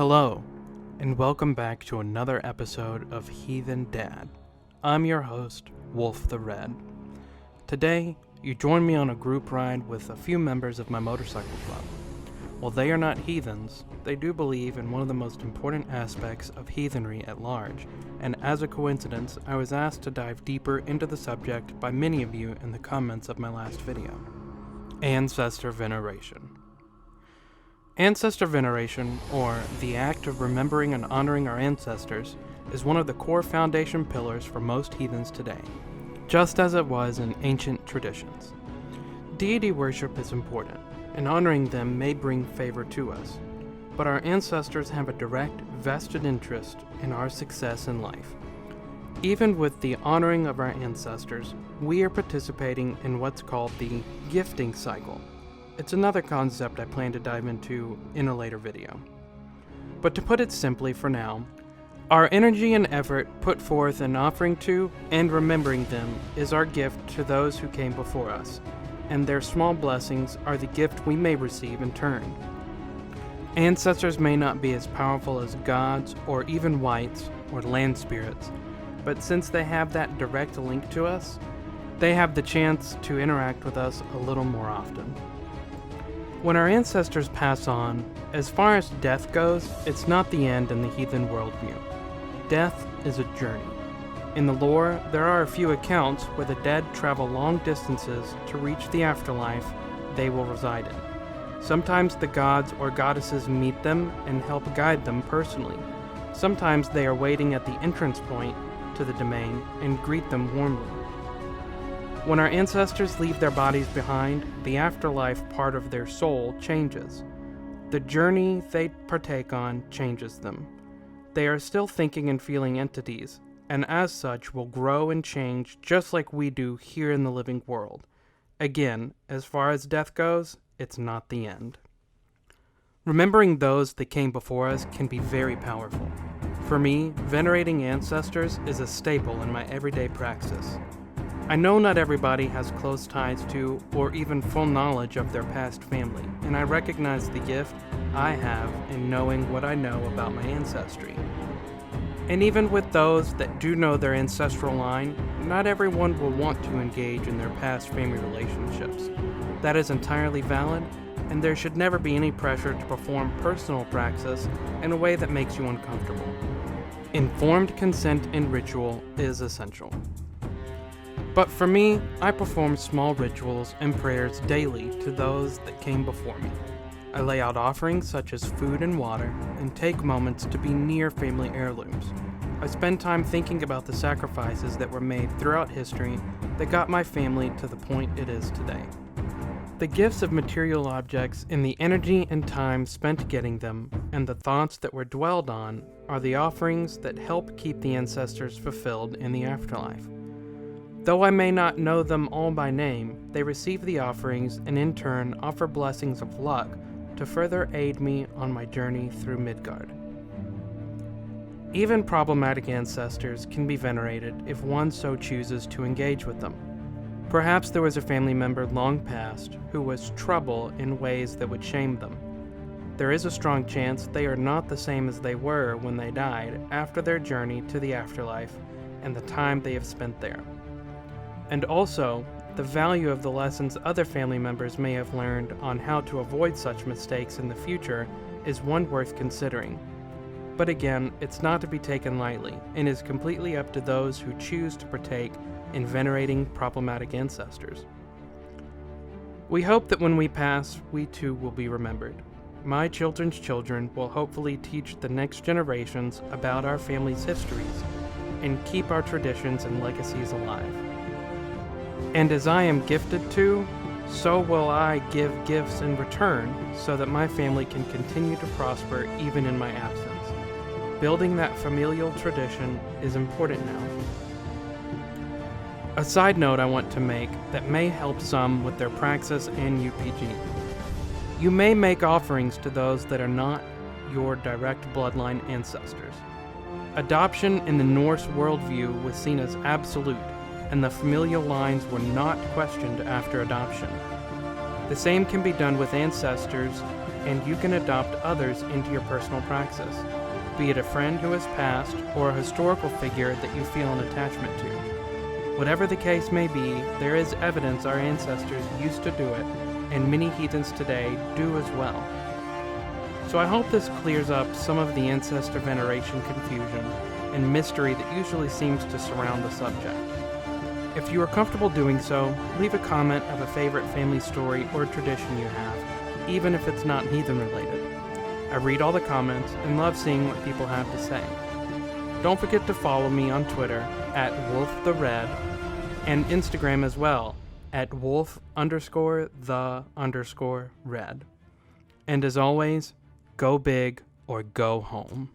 Hello, and welcome back to another episode of Heathen Dad. I'm your host, Wolf the Red. Today, you join me on a group ride with a few members of my motorcycle club. While they are not heathens, they do believe in one of the most important aspects of heathenry at large, and as a coincidence, I was asked to dive deeper into the subject by many of you in the comments of my last video. Ancestor Veneration. Ancestor veneration, or the act of remembering and honoring our ancestors, is one of the core foundation pillars for most heathens today, just as it was in ancient traditions. Deity worship is important, and honoring them may bring favor to us, but our ancestors have a direct, vested interest in our success in life. Even with the honoring of our ancestors, we are participating in what's called the gifting cycle. It's another concept I plan to dive into in a later video. But to put it simply for now, our energy and effort put forth in offering to and remembering them is our gift to those who came before us, and their small blessings are the gift we may receive in turn. Ancestors may not be as powerful as gods or even wights or land spirits, but since they have that direct link to us, they have the chance to interact with us a little more often. When our ancestors pass on, as far as death goes, it's not the end in the heathen worldview. Death is a journey. In the lore, there are a few accounts where the dead travel long distances to reach the afterlife they will reside in. Sometimes the gods or goddesses meet them and help guide them personally. Sometimes they are waiting at the entrance point to the domain and greet them warmly. When our ancestors leave their bodies behind, the afterlife part of their soul changes. The journey they partake on changes them. They are still thinking and feeling entities, and as such will grow and change just like we do here in the living world. Again, as far as death goes, it's not the end. Remembering those that came before us can be very powerful. For me, venerating ancestors is a staple in my everyday praxis. I know not everybody has close ties to or even full knowledge of their past family, and I recognize the gift I have in knowing what I know about my ancestry. And even with those that do know their ancestral line, not everyone will want to engage in their past family relationships. That is entirely valid, and there should never be any pressure to perform personal praxis in a way that makes you uncomfortable. Informed consent in ritual is essential. But for me, I perform small rituals and prayers daily to those that came before me. I lay out offerings such as food and water, and take moments to be near family heirlooms. I spend time thinking about the sacrifices that were made throughout history that got my family to the point it is today. The gifts of material objects and the energy and time spent getting them, and the thoughts that were dwelled on, are the offerings that help keep the ancestors fulfilled in the afterlife. Though I may not know them all by name, they receive the offerings and in turn offer blessings of luck to further aid me on my journey through Midgard. Even problematic ancestors can be venerated if one so chooses to engage with them. Perhaps there was a family member long past who was trouble in ways that would shame them. There is a strong chance they are not the same as they were when they died after their journey to the afterlife and the time they have spent there. And also, the value of the lessons other family members may have learned on how to avoid such mistakes in the future is one worth considering. But again, it's not to be taken lightly, and is completely up to those who choose to partake in venerating problematic ancestors. We hope that when we pass, we too will be remembered. My children's children will hopefully teach the next generations about our family's histories, and keep our traditions and legacies alive. And as I am gifted to, so will I give gifts in return so that my family can continue to prosper even in my absence. Building that familial tradition is important now. A side note I want to make that may help some with their praxis and UPG. You may make offerings to those that are not your direct bloodline ancestors. Adoption in the Norse worldview was seen as absolute, and the familial lines were not questioned after adoption. The same can be done with ancestors and you can adopt others into your personal praxis, be it a friend who has passed or a historical figure that you feel an attachment to. Whatever the case may be, there is evidence our ancestors used to do it, and many heathens today do as well. So I hope this clears up some of the ancestor veneration confusion and mystery that usually seems to surround the subject. If you are comfortable doing so, leave a comment of a favorite family story or tradition you have, even if it's not heathen related. I read all the comments and love seeing what people have to say. Don't forget to follow me on Twitter at wolfthered and Instagram as well at wolf_the_red. And as always, go big or go home.